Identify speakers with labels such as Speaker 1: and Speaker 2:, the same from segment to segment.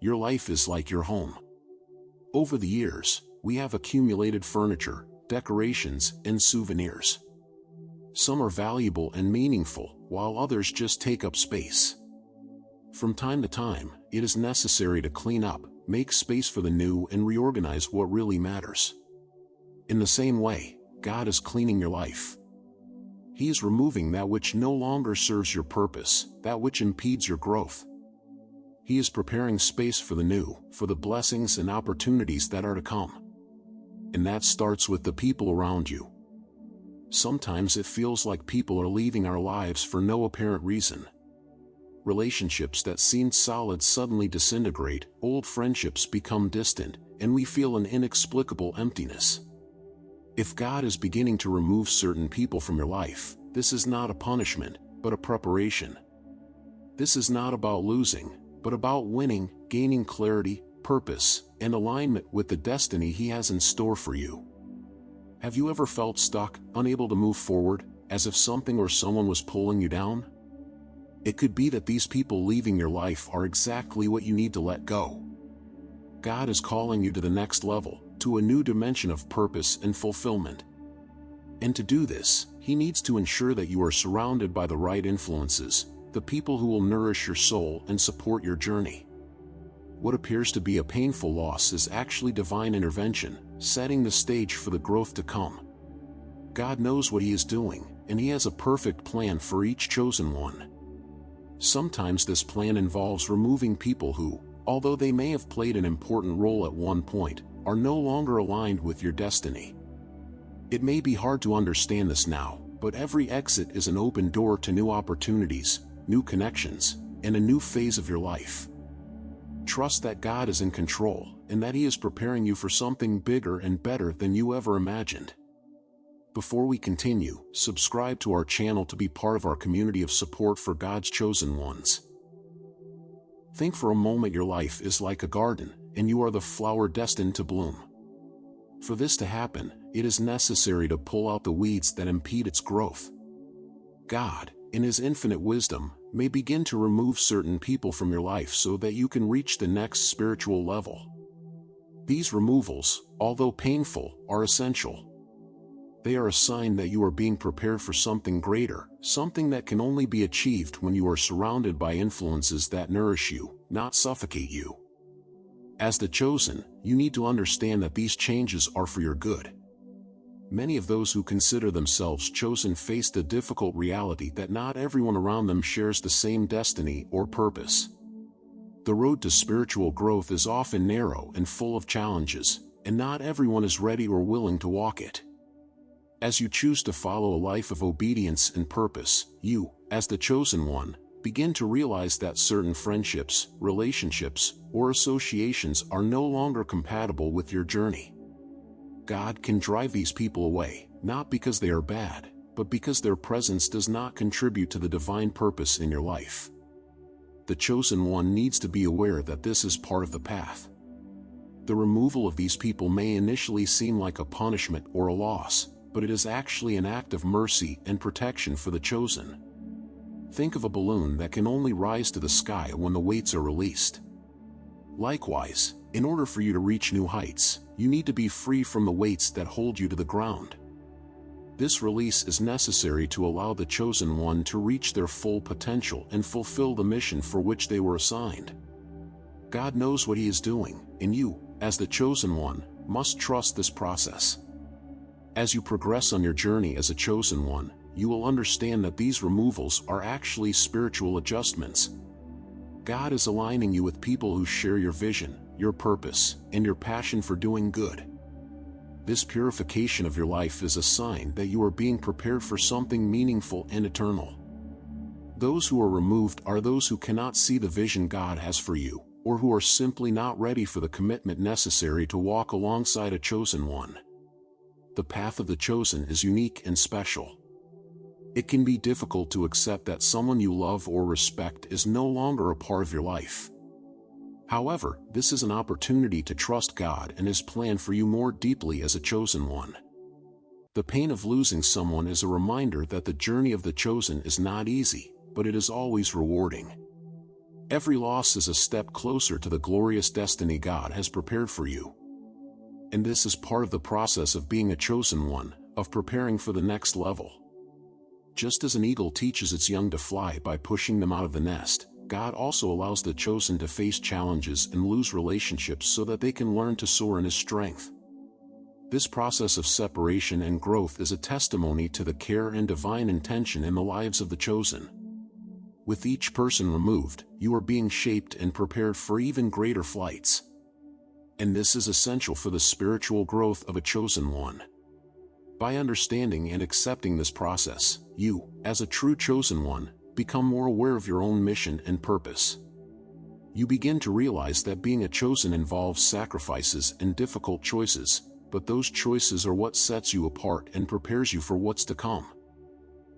Speaker 1: your life is like your home. Over the years, we have accumulated furniture, decorations, and souvenirs. Some are valuable and meaningful, while others just take up space. From time to time, it is necessary to clean up, make space for the new, and reorganize what really matters. In the same way, God is cleaning your life. He is removing that which no longer serves your purpose, that which impedes your growth. He is preparing space for the new, for the blessings and opportunities that are to come. And that starts with the people around you. Sometimes it feels like people are leaving our lives for no apparent reason. Relationships that seemed solid suddenly disintegrate, old friendships become distant, and we feel an inexplicable emptiness. If God is beginning to remove certain people from your life, this is not a punishment, but a preparation. This is not about losing, but about winning, gaining clarity, purpose, and alignment with the destiny He has in store for you. Have you ever felt stuck, unable to move forward, as if something or someone was pulling you down? It could be that these people leaving your life are exactly what you need to let go. God is calling you to the next level, to a new dimension of purpose and fulfillment. And to do this, He needs to ensure that you are surrounded by the right influences, the people who will nourish your soul and support your journey. What appears to be a painful loss is actually divine intervention, setting the stage for the growth to come. God knows what He is doing, and He has a perfect plan for each chosen one. Sometimes this plan involves removing people who, although they may have played an important role at one point, are no longer aligned with your destiny. It may be hard to understand this now, but every exit is an open door to new opportunities, new connections, and a new phase of your life. Trust that God is in control, and that He is preparing you for something bigger and better than you ever imagined. Before we continue, subscribe to our channel to be part of our community of support for God's chosen ones. Think for a moment your life is like a garden, and you are the flower destined to bloom. For this to happen, it is necessary to pull out the weeds that impede its growth. God, in His infinite wisdom, may begin to remove certain people from your life so that you can reach the next spiritual level. These removals, although painful, are essential. They are a sign that you are being prepared for something greater, something that can only be achieved when you are surrounded by influences that nourish you, not suffocate you. As the chosen, you need to understand that these changes are for your good. Many of those who consider themselves chosen face the difficult reality that not everyone around them shares the same destiny or purpose. The road to spiritual growth is often narrow and full of challenges, and not everyone is ready or willing to walk it. As you choose to follow a life of obedience and purpose, you, as the chosen one, begin to realize that certain friendships, relationships, or associations are no longer compatible with your journey. God can drive these people away, not because they are bad, but because their presence does not contribute to the divine purpose in your life. The chosen one needs to be aware that this is part of the path. The removal of these people may initially seem like a punishment or a loss, but it is actually an act of mercy and protection for the chosen. Think of a balloon that can only rise to the sky when the weights are released. Likewise, in order for you to reach new heights, you need to be free from the weights that hold you to the ground. This release is necessary to allow the chosen one to reach their full potential and fulfill the mission for which they were assigned. God knows what He is doing, and you, as the chosen one, must trust this process. As you progress on your journey as a chosen one, you will understand that these removals are actually spiritual adjustments. God is aligning you with people who share your vision, your purpose, and your passion for doing good. This purification of your life is a sign that you are being prepared for something meaningful and eternal. Those who are removed are those who cannot see the vision God has for you, or who are simply not ready for the commitment necessary to walk alongside a chosen one. The path of the chosen is unique and special. It can be difficult to accept that someone you love or respect is no longer a part of your life. However, this is an opportunity to trust God and His plan for you more deeply as a chosen one. The pain of losing someone is a reminder that the journey of the chosen is not easy, but it is always rewarding. Every loss is a step closer to the glorious destiny God has prepared for you. And this is part of the process of being a chosen one, of preparing for the next level. Just as an eagle teaches its young to fly by pushing them out of the nest, God also allows the chosen to face challenges and lose relationships so that they can learn to soar in His strength. This process of separation and growth is a testimony to the care and divine intention in the lives of the chosen. With each person removed, you are being shaped and prepared for even greater flights. And this is essential for the spiritual growth of a chosen one. By understanding and accepting this process, you, as a true chosen one, become more aware of your own mission and purpose. You begin to realize that being a chosen involves sacrifices and difficult choices, but those choices are what sets you apart and prepares you for what's to come.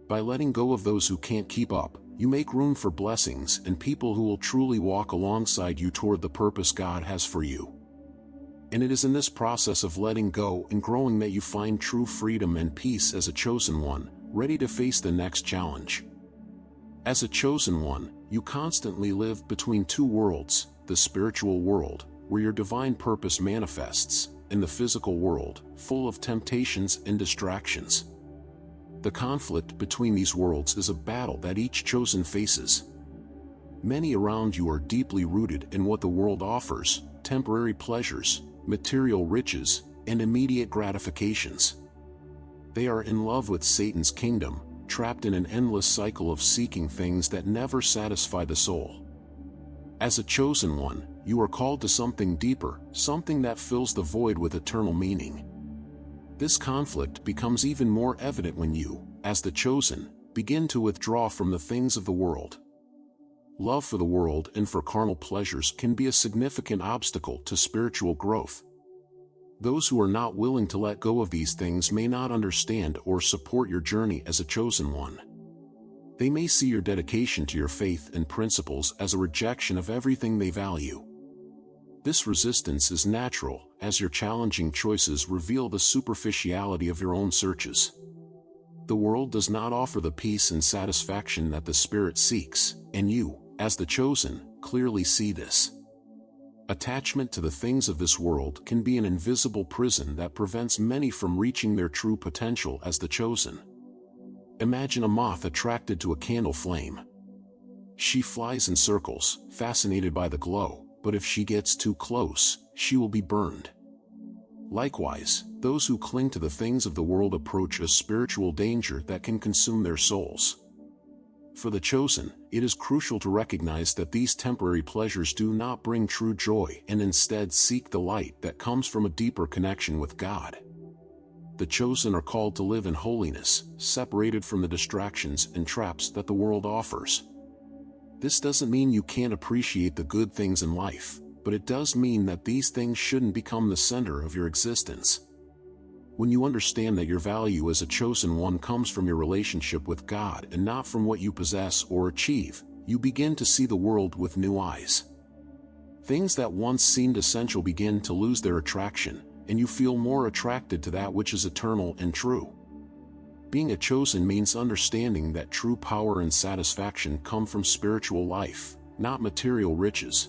Speaker 1: By letting go of those who can't keep up, you make room for blessings and people who will truly walk alongside you toward the purpose God has for you. And it is in this process of letting go and growing that you find true freedom and peace as a chosen one, ready to face the next challenge. As a chosen one, you constantly live between two worlds, the spiritual world, where your divine purpose manifests, and the physical world, full of temptations and distractions. The conflict between these worlds is a battle that each chosen faces. Many around you are deeply rooted in what the world offers: temporary pleasures, material riches, and immediate gratifications. They are in love with Satan's kingdom, trapped in an endless cycle of seeking things that never satisfy the soul. As a chosen one, you are called to something deeper, something that fills the void with eternal meaning. This conflict becomes even more evident when you, as the chosen, begin to withdraw from the things of the world. Love for the world and for carnal pleasures can be a significant obstacle to spiritual growth. Those who are not willing to let go of these things may not understand or support your journey as a chosen one. They may see your dedication to your faith and principles as a rejection of everything they value. This resistance is natural, as your challenging choices reveal the superficiality of your own searches. The world does not offer the peace and satisfaction that the Spirit seeks, and you, as the chosen, clearly see this. Attachment to the things of this world can be an invisible prison that prevents many from reaching their true potential as the chosen. Imagine a moth attracted to a candle flame. She flies in circles, fascinated by the glow, but if she gets too close, she will be burned. Likewise, those who cling to the things of the world approach a spiritual danger that can consume their souls. For the chosen, it is crucial to recognize that these temporary pleasures do not bring true joy and instead seek the light that comes from a deeper connection with God. The chosen are called to live in holiness, separated from the distractions and traps that the world offers. This doesn't mean you can't appreciate the good things in life, but it does mean that these things shouldn't become the center of your existence. When you understand that your value as a chosen one comes from your relationship with God and not from what you possess or achieve, you begin to see the world with new eyes. Things that once seemed essential begin to lose their attraction, and you feel more attracted to that which is eternal and true. Being a chosen means understanding that true power and satisfaction come from spiritual life, not material riches.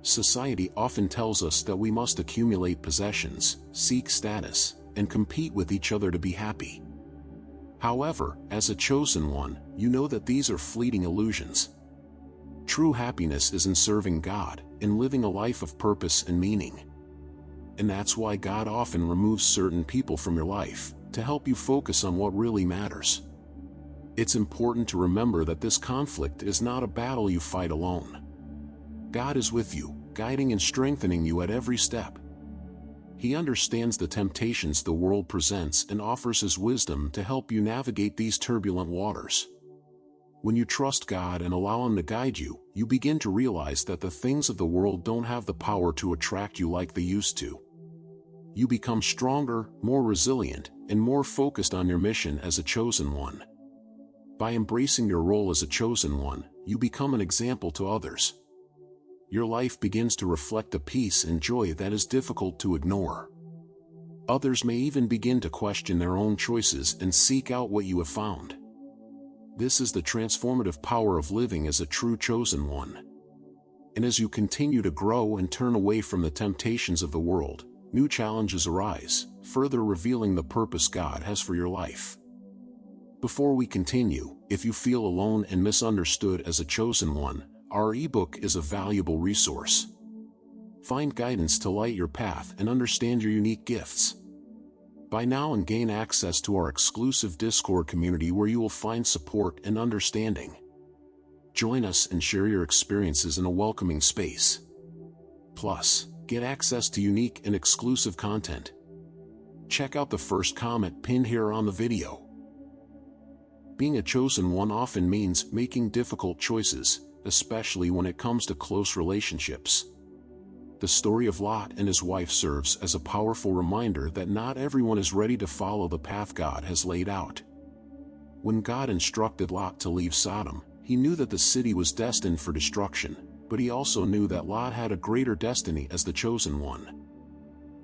Speaker 1: Society often tells us that we must accumulate possessions, seek status, and compete with each other to be happy. However, as a chosen one, you know that these are fleeting illusions. True happiness is in serving God, in living a life of purpose and meaning. And that's why God often removes certain people from your life, to help you focus on what really matters. It's important to remember that this conflict is not a battle you fight alone. God is with you, guiding and strengthening you at every step. He understands the temptations the world presents and offers His wisdom to help you navigate these turbulent waters. When you trust God and allow Him to guide you, you begin to realize that the things of the world don't have the power to attract you like they used to. You become stronger, more resilient, and more focused on your mission as a chosen one. By embracing your role as a chosen one, you become an example to others. Your life begins to reflect a peace and joy that is difficult to ignore. Others may even begin to question their own choices and seek out what you have found. This is the transformative power of living as a true chosen one. And as you continue to grow and turn away from the temptations of the world, new challenges arise, further revealing the purpose God has for your life. Before we continue, if you feel alone and misunderstood as a chosen one, our ebook is a valuable resource. Find guidance to light your path and understand your unique gifts. Buy now and gain access to our exclusive Discord community where you will find support and understanding. Join us and share your experiences in a welcoming space. Plus, get access to unique and exclusive content. Check out the first comment pinned here on the video. Being a chosen one often means making difficult choices, especially when it comes to close relationships. The story of Lot and his wife serves as a powerful reminder that not everyone is ready to follow the path God has laid out. When God instructed Lot to leave Sodom, he knew that the city was destined for destruction, but he also knew that Lot had a greater destiny as the chosen one.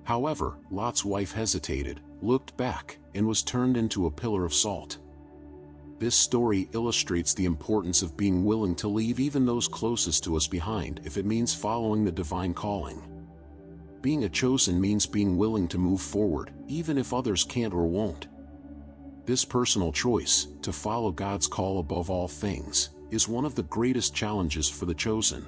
Speaker 1: However, Lot's wife hesitated, looked back, and was turned into a pillar of salt. This story illustrates the importance of being willing to leave even those closest to us behind if it means following the divine calling. Being a chosen means being willing to move forward, even if others can't or won't. This personal choice, to follow God's call above all things, is one of the greatest challenges for the chosen.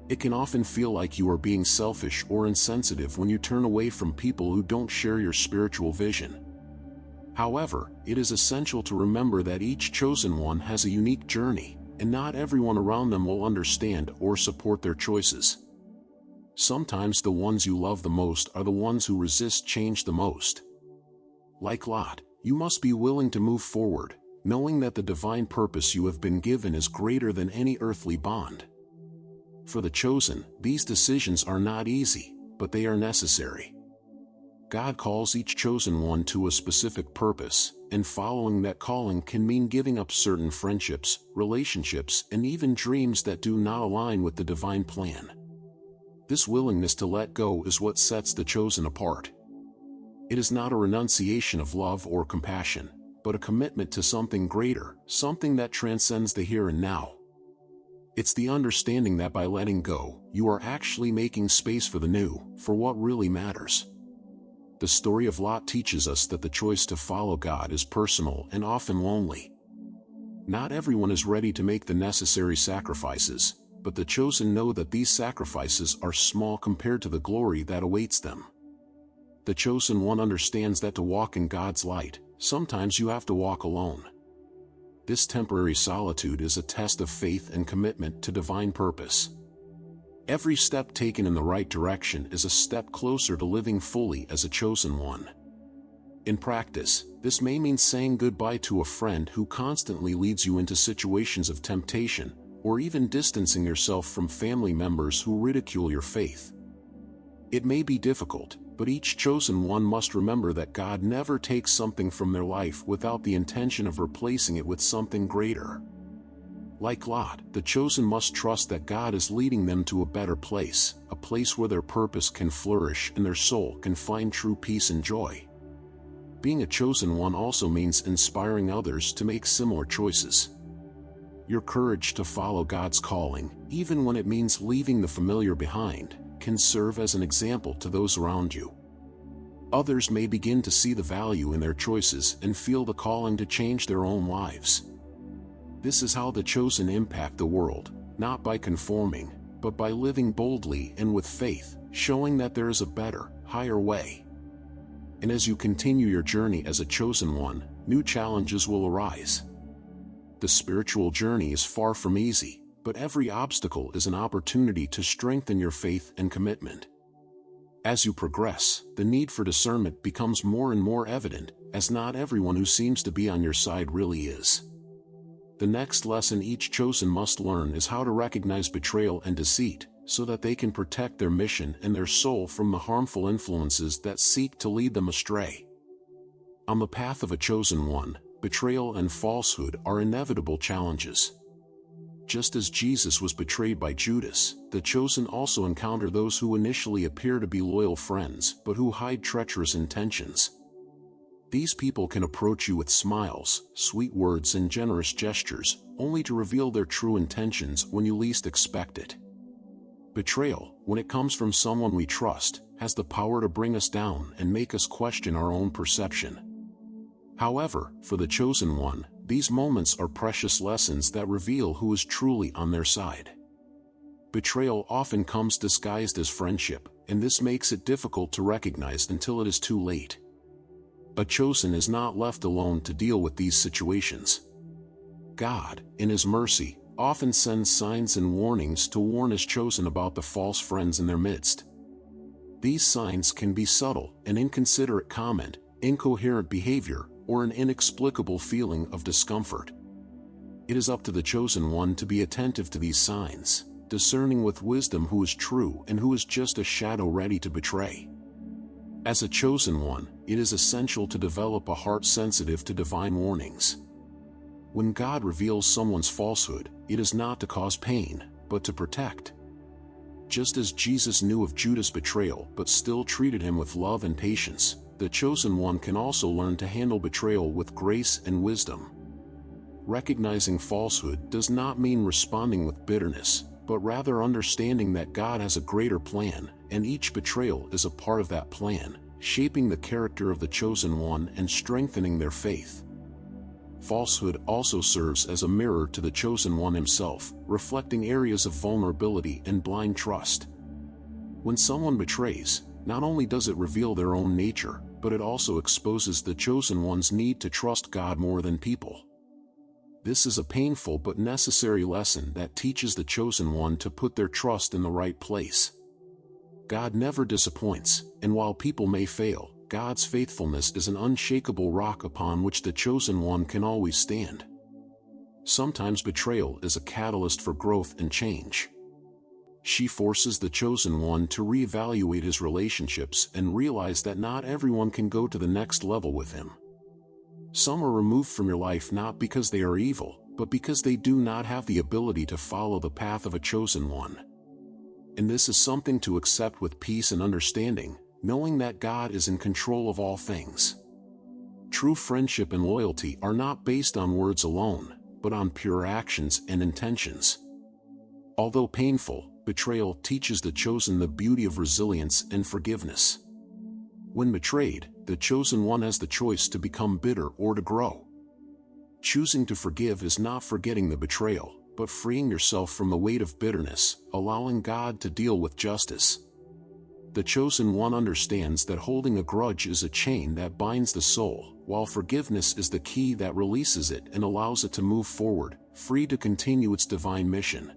Speaker 1: It can often feel like you are being selfish or insensitive when you turn away from people who don't share your spiritual vision. However, it is essential to remember that each chosen one has a unique journey, and not everyone around them will understand or support their choices. Sometimes the ones you love the most are the ones who resist change the most. Like Lot, you must be willing to move forward, knowing that the divine purpose you have been given is greater than any earthly bond. For the chosen, these decisions are not easy, but they are necessary. God calls each chosen one to a specific purpose, and following that calling can mean giving up certain friendships, relationships, and even dreams that do not align with the divine plan. This willingness to let go is what sets the chosen apart. It is not a renunciation of love or compassion, but a commitment to something greater, something that transcends the here and now. It's the understanding that by letting go, you are actually making space for the new, for what really matters. The story of Lot teaches us that the choice to follow God is personal and often lonely. Not everyone is ready to make the necessary sacrifices, but the chosen know that these sacrifices are small compared to the glory that awaits them. The chosen one understands that to walk in God's light, sometimes you have to walk alone. This temporary solitude is a test of faith and commitment to divine purpose. Every step taken in the right direction is a step closer to living fully as a chosen one. In practice, this may mean saying goodbye to a friend who constantly leads you into situations of temptation, or even distancing yourself from family members who ridicule your faith. It may be difficult, but each chosen one must remember that God never takes something from their life without the intention of replacing it with something greater. Like Lot, the chosen must trust that God is leading them to a better place, a place where their purpose can flourish and their soul can find true peace and joy. Being a chosen one also means inspiring others to make similar choices. Your courage to follow God's calling, even when it means leaving the familiar behind, can serve as an example to those around you. Others may begin to see the value in their choices and feel the calling to change their own lives. This is how the chosen impact the world, not by conforming, but by living boldly and with faith, showing that there is a better, higher way. And as you continue your journey as a chosen one, new challenges will arise. The spiritual journey is far from easy, but every obstacle is an opportunity to strengthen your faith and commitment. As you progress, the need for discernment becomes more and more evident, as not everyone who seems to be on your side really is. The next lesson each chosen must learn is how to recognize betrayal and deceit, so that they can protect their mission and their soul from the harmful influences that seek to lead them astray. On the path of a chosen one, betrayal and falsehood are inevitable challenges. Just as Jesus was betrayed by Judas, the chosen also encounter those who initially appear to be loyal friends but who hide treacherous intentions. These people can approach you with smiles, sweet words and generous gestures, only to reveal their true intentions when you least expect it. Betrayal, when it comes from someone we trust, has the power to bring us down and make us question our own perception. However, for the chosen one, these moments are precious lessons that reveal who is truly on their side. Betrayal often comes disguised as friendship, and this makes it difficult to recognize until it is too late. A chosen is not left alone to deal with these situations. God, in His mercy, often sends signs and warnings to warn His chosen about the false friends in their midst. These signs can be subtle, an inconsiderate comment, incoherent behavior, or an inexplicable feeling of discomfort. It is up to the chosen one to be attentive to these signs, discerning with wisdom who is true and who is just a shadow ready to betray. As a chosen one, it is essential to develop a heart sensitive to divine warnings. When God reveals someone's falsehood, it is not to cause pain, but to protect. Just as Jesus knew of Judas' betrayal but still treated him with love and patience, the chosen one can also learn to handle betrayal with grace and wisdom. Recognizing falsehood does not mean responding with bitterness, but rather understanding that God has a greater plan, and each betrayal is a part of that plan, shaping the character of the chosen one and strengthening their faith. Falsehood also serves as a mirror to the chosen one himself, reflecting areas of vulnerability and blind trust. When someone betrays, not only does it reveal their own nature, but it also exposes the chosen one's need to trust God more than people. This is a painful but necessary lesson that teaches the chosen one to put their trust in the right place. God never disappoints, and while people may fail, God's faithfulness is an unshakable rock upon which the chosen one can always stand. Sometimes betrayal is a catalyst for growth and change. She forces the chosen one to reevaluate his relationships and realize that not everyone can go to the next level with him. Some are removed from your life not because they are evil, but because they do not have the ability to follow the path of a chosen one. And this is something to accept with peace and understanding, knowing that God is in control of all things. True friendship and loyalty are not based on words alone, but on pure actions and intentions. Although painful, betrayal teaches the chosen the beauty of resilience and forgiveness. When betrayed, the chosen one has the choice to become bitter or to grow. Choosing to forgive is not forgetting the betrayal, but freeing yourself from the weight of bitterness, allowing God to deal with justice. The chosen one understands that holding a grudge is a chain that binds the soul, while forgiveness is the key that releases it and allows it to move forward, free to continue its divine mission.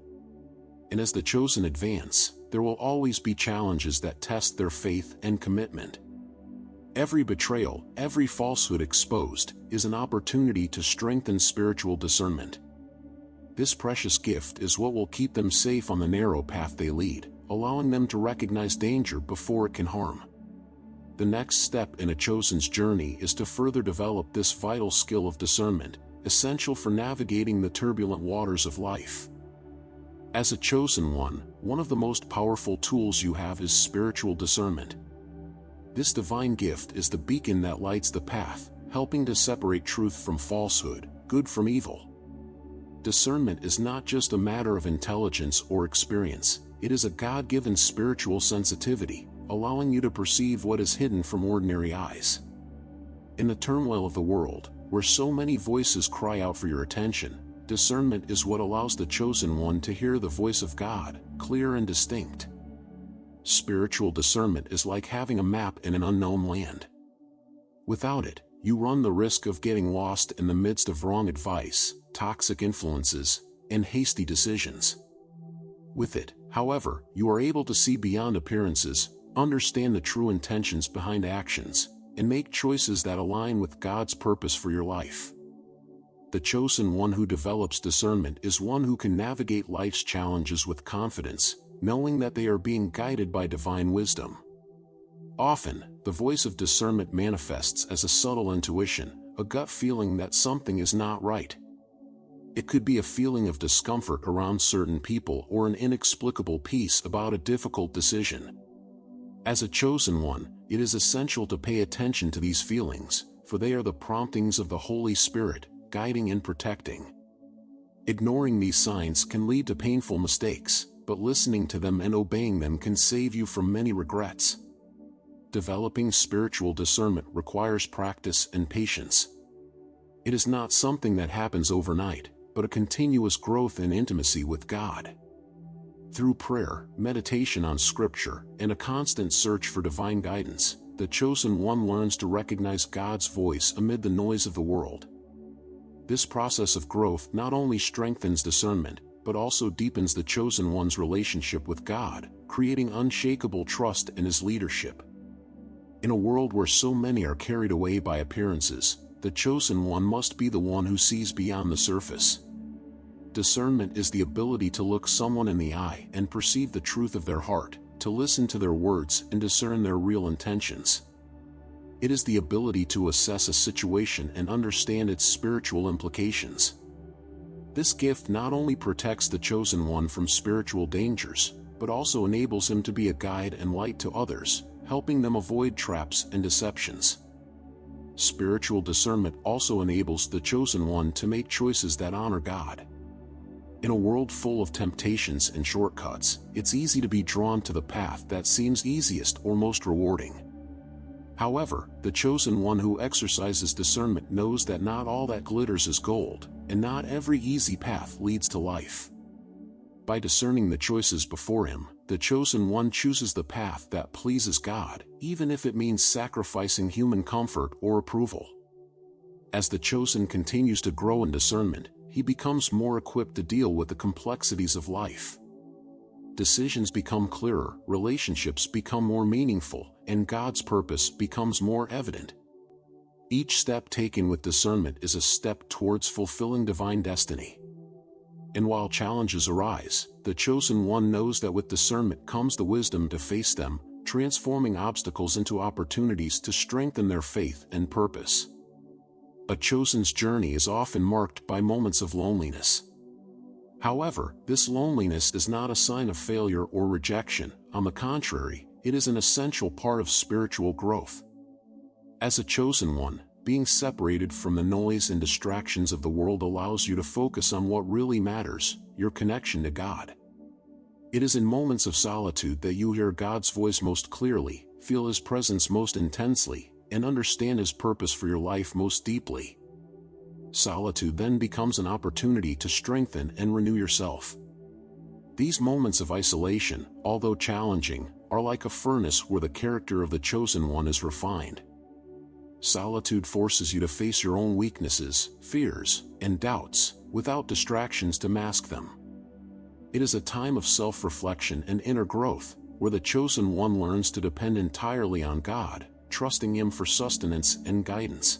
Speaker 1: And as the chosen advance, there will always be challenges that test their faith and commitment. Every betrayal, every falsehood exposed, is an opportunity to strengthen spiritual discernment. This precious gift is what will keep them safe on the narrow path they lead, allowing them to recognize danger before it can harm. The next step in a chosen's journey is to further develop this vital skill of discernment, essential for navigating the turbulent waters of life. As a chosen one of the most powerful tools you have is spiritual discernment. This divine gift is the beacon that lights the path, helping to separate truth from falsehood, good from evil. Discernment is not just a matter of intelligence or experience, it is a God-given spiritual sensitivity, allowing you to perceive what is hidden from ordinary eyes. In the turmoil of the world, where so many voices cry out for your attention, discernment is what allows the chosen one to hear the voice of God, clear and distinct. Spiritual discernment is like having a map in an unknown land. Without it, you run the risk of getting lost in the midst of wrong advice, toxic influences, and hasty decisions. With it, however, you are able to see beyond appearances, understand the true intentions behind actions, and make choices that align with God's purpose for your life. The chosen one who develops discernment is one who can navigate life's challenges with confidence, knowing that they are being guided by divine wisdom. Often, the voice of discernment manifests as a subtle intuition, a gut feeling that something is not right. It could be a feeling of discomfort around certain people or an inexplicable peace about a difficult decision. As a chosen one, it is essential to pay attention to these feelings, for they are the promptings of the Holy Spirit, guiding and protecting. Ignoring these signs can lead to painful mistakes, but listening to them and obeying them can save you from many regrets. Developing spiritual discernment requires practice and patience. It is not something that happens overnight, but a continuous growth in intimacy with God. Through prayer, meditation on Scripture, and a constant search for divine guidance, the chosen one learns to recognize God's voice amid the noise of the world. This process of growth not only strengthens discernment, but also deepens the chosen one's relationship with God, creating unshakable trust in His leadership. In a world where so many are carried away by appearances, the chosen one must be the one who sees beyond the surface. Discernment is the ability to look someone in the eye and perceive the truth of their heart, to listen to their words and discern their real intentions. It is the ability to assess a situation and understand its spiritual implications. This gift not only protects the chosen one from spiritual dangers, but also enables him to be a guide and light to others, helping them avoid traps and deceptions. Spiritual discernment also enables the chosen one to make choices that honor God. In a world full of temptations and shortcuts, it's easy to be drawn to the path that seems easiest or most rewarding. However, the chosen one who exercises discernment knows that not all that glitters is gold, and not every easy path leads to life. By discerning the choices before him, the chosen one chooses the path that pleases God, even if it means sacrificing human comfort or approval. As the chosen continues to grow in discernment, he becomes more equipped to deal with the complexities of life. Decisions become clearer, relationships become more meaningful, and God's purpose becomes more evident. Each step taken with discernment is a step towards fulfilling divine destiny. And while challenges arise, the chosen one knows that with discernment comes the wisdom to face them, transforming obstacles into opportunities to strengthen their faith and purpose. A chosen's journey is often marked by moments of loneliness. However, this loneliness is not a sign of failure or rejection. On the contrary, it is an essential part of spiritual growth. As a chosen one, being separated from the noise and distractions of the world allows you to focus on what really matters, your connection to God. It is in moments of solitude that you hear God's voice most clearly, feel His presence most intensely, and understand His purpose for your life most deeply. Solitude then becomes an opportunity to strengthen and renew yourself. These moments of isolation, although challenging, are like a furnace where the character of the chosen one is refined. Solitude forces you to face your own weaknesses, fears, and doubts, without distractions to mask them. It is a time of self-reflection and inner growth, where the chosen one learns to depend entirely on God, trusting Him for sustenance and guidance.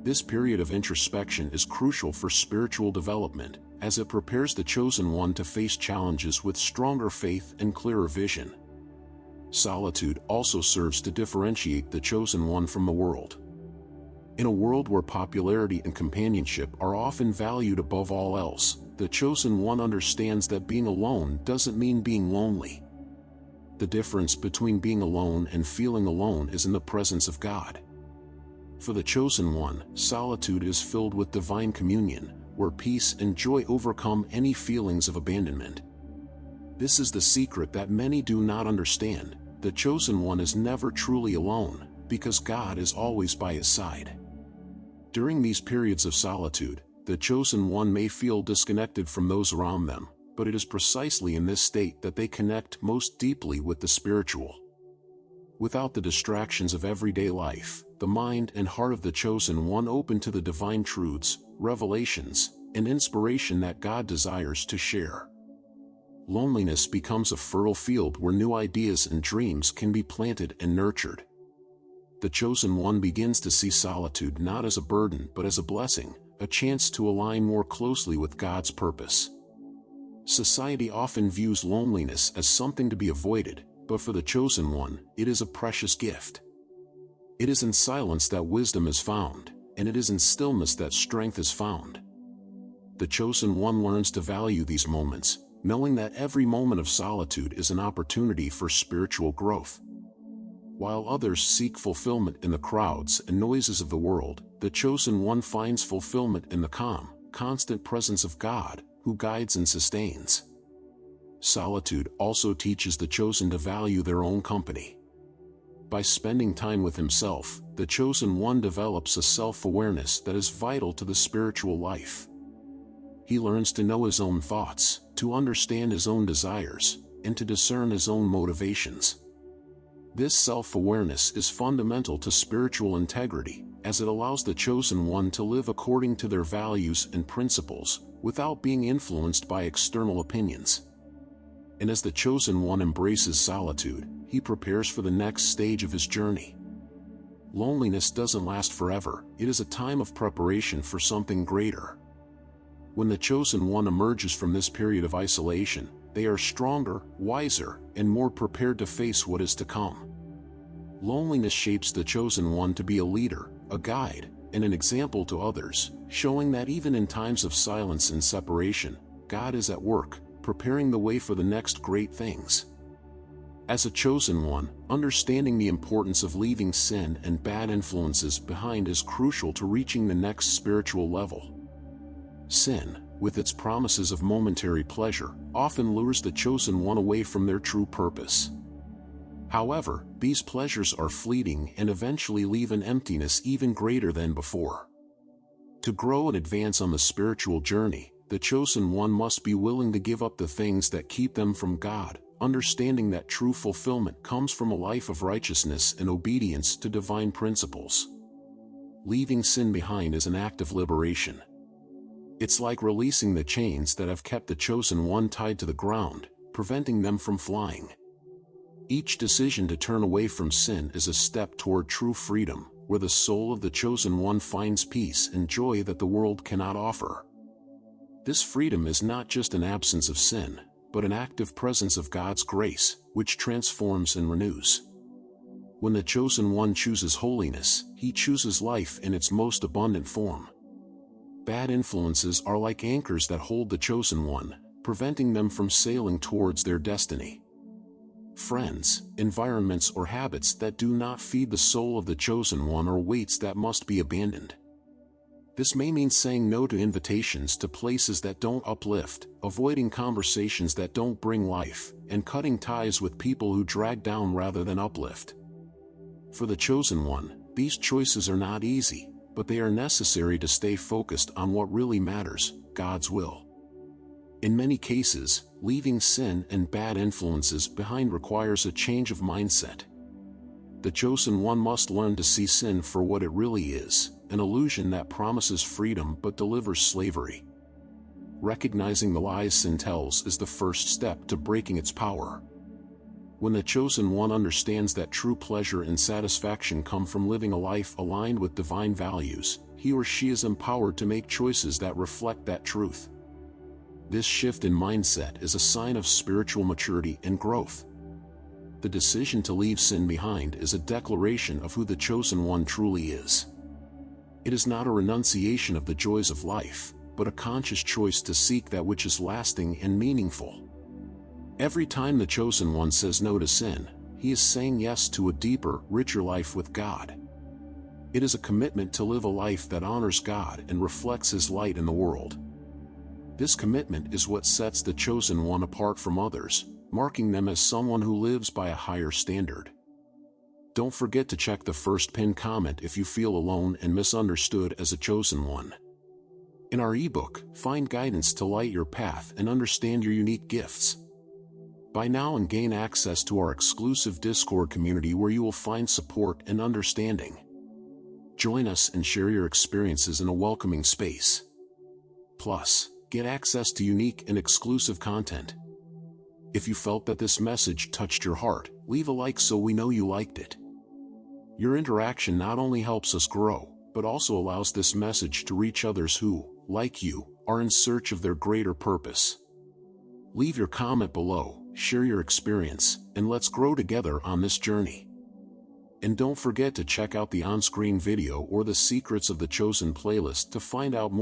Speaker 1: This period of introspection is crucial for spiritual development, as it prepares the chosen one to face challenges with stronger faith and clearer vision. Solitude also serves to differentiate the chosen one from the world. In a world where popularity and companionship are often valued above all else, the chosen one understands that being alone doesn't mean being lonely. The difference between being alone and feeling alone is in the presence of God. For the chosen one, solitude is filled with divine communion, where peace and joy overcome any feelings of abandonment. This is the secret that many do not understand. The chosen one is never truly alone, because God is always by his side. During these periods of solitude, the chosen one may feel disconnected from those around them, but it is precisely in this state that they connect most deeply with the spiritual. Without the distractions of everyday life, the mind and heart of the chosen one open to the divine truths, revelations, and inspiration that God desires to share. Loneliness becomes a fertile field where new ideas and dreams can be planted and nurtured. The chosen one begins to see solitude not as a burden but as a blessing, a chance to align more closely with God's purpose. Society often views loneliness as something to be avoided, but for the chosen one, it is a precious gift. It is in silence that wisdom is found, and it is in stillness that strength is found. The chosen one learns to value these moments, knowing that every moment of solitude is an opportunity for spiritual growth. While others seek fulfillment in the crowds and noises of the world, the chosen one finds fulfillment in the calm, constant presence of God, who guides and sustains. Solitude also teaches the chosen to value their own company. By spending time with himself, the chosen one develops a self-awareness that is vital to the spiritual life. He learns to know his own thoughts, to understand his own desires, and to discern his own motivations. This self-awareness is fundamental to spiritual integrity, as it allows the chosen one to live according to their values and principles, without being influenced by external opinions. And as the chosen one embraces solitude, he prepares for the next stage of his journey. Loneliness doesn't last forever, it is a time of preparation for something greater. When the chosen one emerges from this period of isolation, they are stronger, wiser, and more prepared to face what is to come. Loneliness shapes the chosen one to be a leader, a guide, and an example to others, showing that even in times of silence and separation, God is at work, preparing the way for the next great things. As a chosen one, understanding the importance of leaving sin and bad influences behind is crucial to reaching the next spiritual level. Sin, with its promises of momentary pleasure, often lures the chosen one away from their true purpose. However, these pleasures are fleeting and eventually leave an emptiness even greater than before. To grow and advance on the spiritual journey, the chosen one must be willing to give up the things that keep them from God, understanding that true fulfillment comes from a life of righteousness and obedience to divine principles. Leaving sin behind is an act of liberation. It's like releasing the chains that have kept the chosen one tied to the ground, preventing them from flying. Each decision to turn away from sin is a step toward true freedom, where the soul of the chosen one finds peace and joy that the world cannot offer. This freedom is not just an absence of sin, but an active presence of God's grace, which transforms and renews. When the chosen one chooses holiness, he chooses life in its most abundant form. Bad influences are like anchors that hold the chosen one, preventing them from sailing towards their destiny. Friends, environments, or habits that do not feed the soul of the chosen one are weights that must be abandoned. This may mean saying no to invitations to places that don't uplift, avoiding conversations that don't bring life, and cutting ties with people who drag down rather than uplift. For the chosen one, these choices are not easy, but they are necessary to stay focused on what really matters, God's will. In many cases, leaving sin and bad influences behind requires a change of mindset. The chosen one must learn to see sin for what it really is, an illusion that promises freedom but delivers slavery. Recognizing the lies sin tells is the first step to breaking its power. When the chosen one understands that true pleasure and satisfaction come from living a life aligned with divine values, he or she is empowered to make choices that reflect that truth. This shift in mindset is a sign of spiritual maturity and growth. The decision to leave sin behind is a declaration of who the chosen one truly is. It is not a renunciation of the joys of life, but a conscious choice to seek that which is lasting and meaningful. Every time the chosen one says no to sin, he is saying yes to a deeper, richer life with God. It is a commitment to live a life that honors God and reflects His light in the world. This commitment is what sets the chosen one apart from others, marking them as someone who lives by a higher standard. Don't forget to check the first pinned comment if you feel alone and misunderstood as a chosen one. In our ebook, find guidance to light your path and understand your unique gifts. Buy now and gain access to our exclusive Discord community where you will find support and understanding. Join us and share your experiences in a welcoming space. Plus, get access to unique and exclusive content. If you felt that this message touched your heart, leave a like so we know you liked it. Your interaction not only helps us grow, but also allows this message to reach others who, like you, are in search of their greater purpose. Leave your comment below, share your experience, and let's grow together on this journey. And don't forget to check out the on-screen video or the Secrets of the Chosen playlist to find out more.